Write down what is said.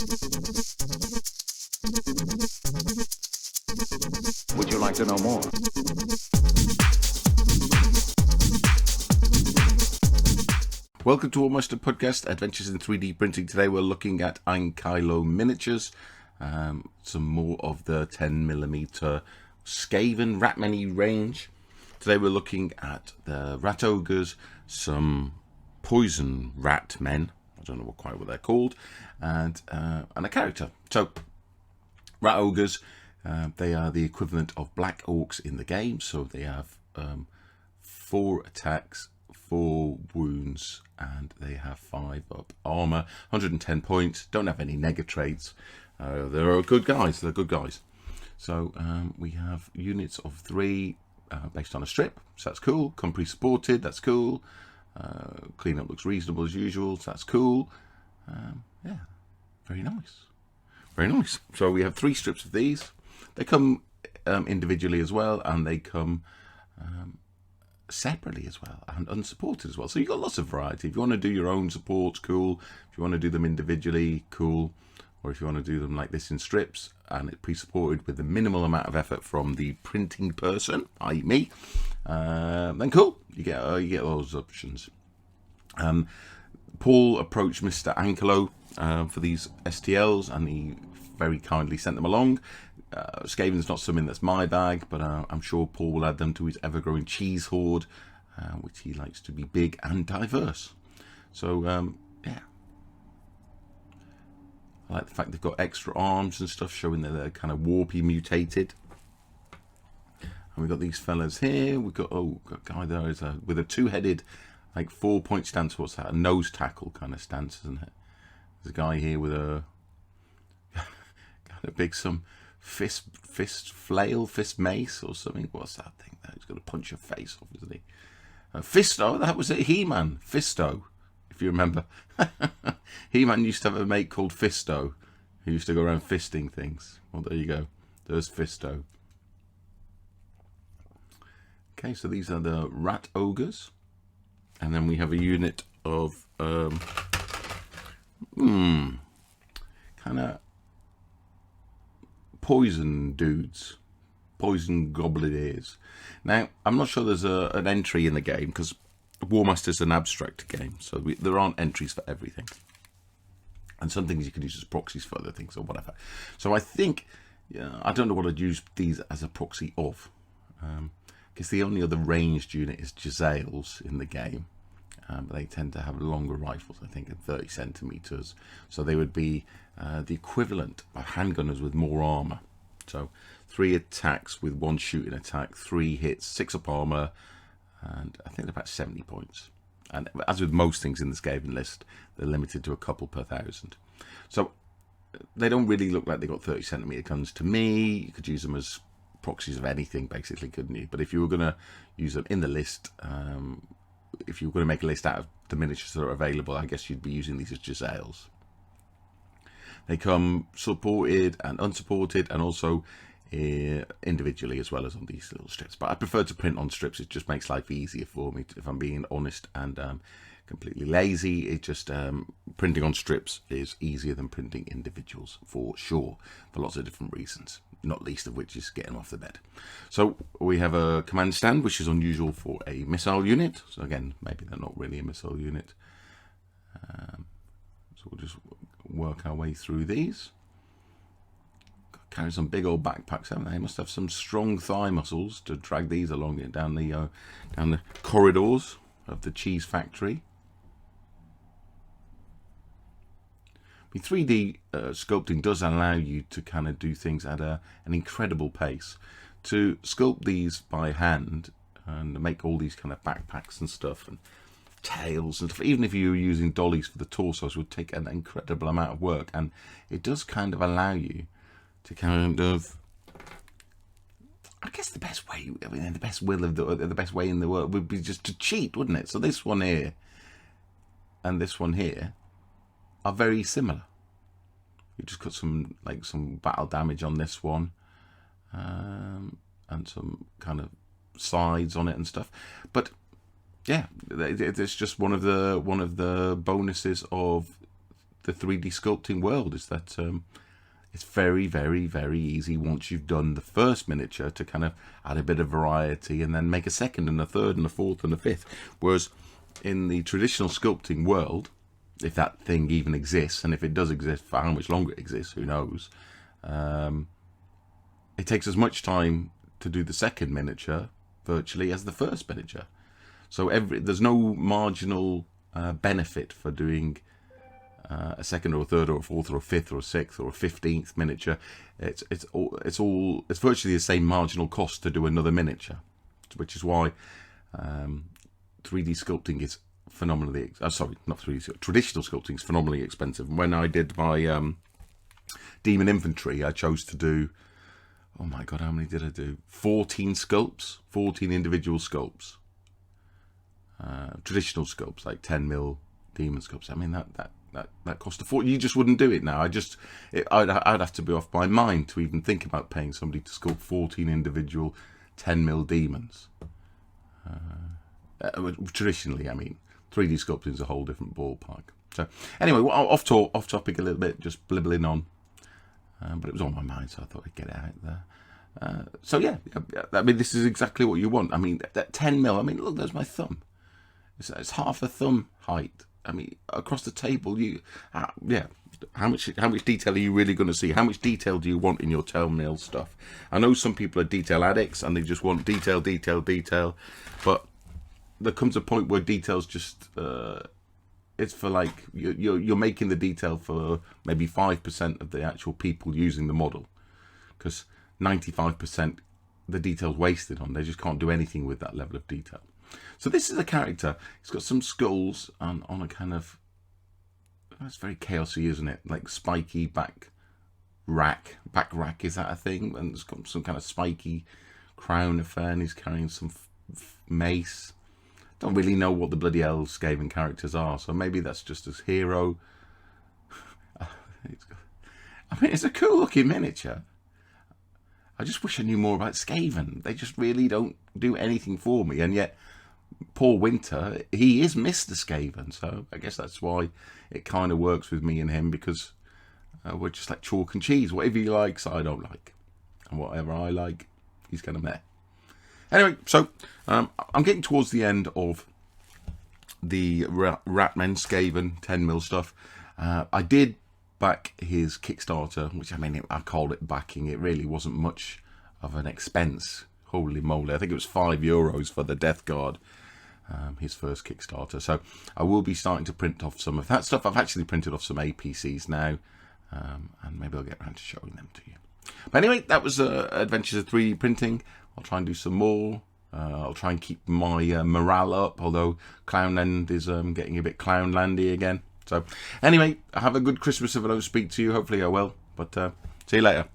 Would you like to know more? Welcome to Warmaster Podcast, Adventures in 3D Printing. Today we're looking at Ankylo miniatures, some more of the 10mm Skaven Rat Many range. Today we're looking at the Rat Ogres, some poison rat men, I don't know quite what they're called, and a character. So, Rat Ogres, they are the equivalent of black orcs in the game, so they have 4 attacks, 4 wounds, and they have 5 up armor, 110 points, don't have any nega traits. They're good guys, So we have units of 3 based on a strip, so that's cool. Come pre-supported, that's cool. Cleanup looks reasonable as usual, so that's cool. Yeah, very nice. So we have 3 strips of these. They come individually as well, and they come separately as well, and unsupported as well. So you've got lots of variety. If you want to do your own supports, cool. If you want to do them individually, cool. Or if you want to do them like this in strips, and it's pre-supported with the minimal amount of effort from the printing person, i.e. me, then cool. You get those options. Paul approached Mr. Ankylo for these STLs, and he very kindly sent them along. Skaven's not something that's my bag, but I'm sure Paul will add them to his ever-growing cheese hoard, which he likes to be big and diverse. So, yeah. I like the fact they've got extra arms and stuff, showing that they're kind of warpy mutated. And we've got these fellas here. We've got, got a guy there with a 2-headed, like 4-point stance. What's that? A nose tackle kind of stance, isn't it? There's a guy here with a kind of big fist mace or something. What's that thing there? He's going to punch your face off, isn't he? Fisto, that was it. He-Man. Fisto, if you remember. He-Man used to have a mate called Fisto, who used to go around fisting things. Well, there you go. There's Fisto. Okay, so these are the Rat Ogres. And then we have a unit of kind of poison dudes, poison gobliniers. Now, I'm not sure there's an entry in the game, because Warmaster is an abstract game, so there aren't entries for everything. And some things you can use as proxies for other things or whatever. So I think, I don't know what I'd use these as a proxy of. Because the only other ranged unit is Giselles in the game. But they tend to have longer rifles, I think, at 30 centimeters. So they would be the equivalent of handgunners with more armor. So 3 attacks with 1 shooting attack, 3 hits, 6 up armor, and I think they're about 70 points. And as with most things in the Skaven list, they're limited to a couple per 1,000. So they don't really look like they got 30 centimeter guns to me. You could use them as proxies of anything, basically, couldn't you? But if you were going to use them in the list, if you were going to make a list out of the miniatures that are available, I guess you'd be using these as Giselles. They come supported and unsupported, and also individually as well as on these little strips. But I prefer to print on strips. It just makes life easier for me, if I'm being honest and completely lazy. It just printing on strips is easier than printing individuals, for sure, for lots of different reasons, not least of which is getting off the bed. So we have a command stand, which is unusual for a missile unit. So again, maybe they're not really a missile unit. So we'll just work our way through these. Carry some big old backpacks, haven't they? Must have some strong thigh muscles to drag these along down the corridors of the cheese factory. I mean, 3D sculpting does allow you to kind of do things at an incredible pace. To sculpt these by hand and make all these kind of backpacks and stuff and tails and stuff, even if you were using dollies for the torsos, would take an incredible amount of work, and it does kind of allow you to kind of, I guess the best way, I mean, the best way in the world would be just to cheat, wouldn't it? So this one here and this one here are very similar. You just got some battle damage on this one, and some kind of sides on it and stuff. But yeah, it's just one of the bonuses of the 3D sculpting world, is that it's very, very, very easy once you've done the first miniature to kind of add a bit of variety and then make a second and a third and a fourth and a fifth. Whereas in the traditional sculpting world, if that thing even exists, and if it does exist, for how much longer it exists, who knows, it takes as much time to do the second miniature virtually as the first miniature. So there's no marginal benefit for doing a second or a third or a fourth or a fifth or a sixth or a 15th miniature. It's virtually the same marginal cost to do another miniature, which is why 3D sculpting is phenomenally traditional sculpting is phenomenally expensive. When I did my demon infantry, I chose to do, oh my god, how many did I do? 14 sculpts, 14 individual sculpts, traditional sculpts, like 10mm demon sculpts. I mean, that cost a fortune. You just wouldn't do it now. I'd have to be off my mind to even think about paying somebody to sculpt 14 individual 10mm demons. Traditionally, I mean, 3D sculpting is a whole different ballpark. So anyway, off topic a little bit, just blibbling on, but it was on my mind, so I thought I'd get it out there. So yeah, I mean, this is exactly what you want. I mean, that 10mm. I mean, look, there's my thumb. It's half a thumb height. I mean, across the table, yeah. How much detail are you really going to see? How much detail do you want in your 10mm stuff? I know some people are detail addicts and they just want detail, but there comes a point where details just it's for, like, you're making the detail for maybe 5% of the actual people using the model, because 95% the detail's wasted on. They just can't do anything with that level of detail. So this is a character. He's got some skulls on a kind of, it's very chaosy, isn't it? Like spiky back rack, is that a thing? And it's got some kind of spiky crown affair, and he's carrying some mace. Don't really know what the bloody hell Skaven characters are, so maybe that's just his hero. I mean, it's a cool looking miniature. I just wish I knew more about Skaven. They just really don't do anything for me, and yet poor Winter, he is Mr. Skaven, so I guess that's why it kind of works with me and him, because we're just like chalk and cheese. Whatever he likes, I don't like, and whatever I like, he's kind of meh. Anyway, so I'm getting towards the end of the Ratman Skaven 10mm stuff. I did back his Kickstarter, which, I mean, I called it backing. It really wasn't much of an expense. Holy moly, I think it was €5 for the Death Guard, his first Kickstarter. So I will be starting to print off some of that stuff. I've actually printed off some APCs now, and maybe I'll get around to showing them to you. But anyway, that was Adventures of 3D Printing. I'll try and do some more. I'll try and keep my morale up, although Clownland is getting a bit Clownlandy again. So anyway, have a good Christmas if I don't speak to you. Hopefully I will. But see you later.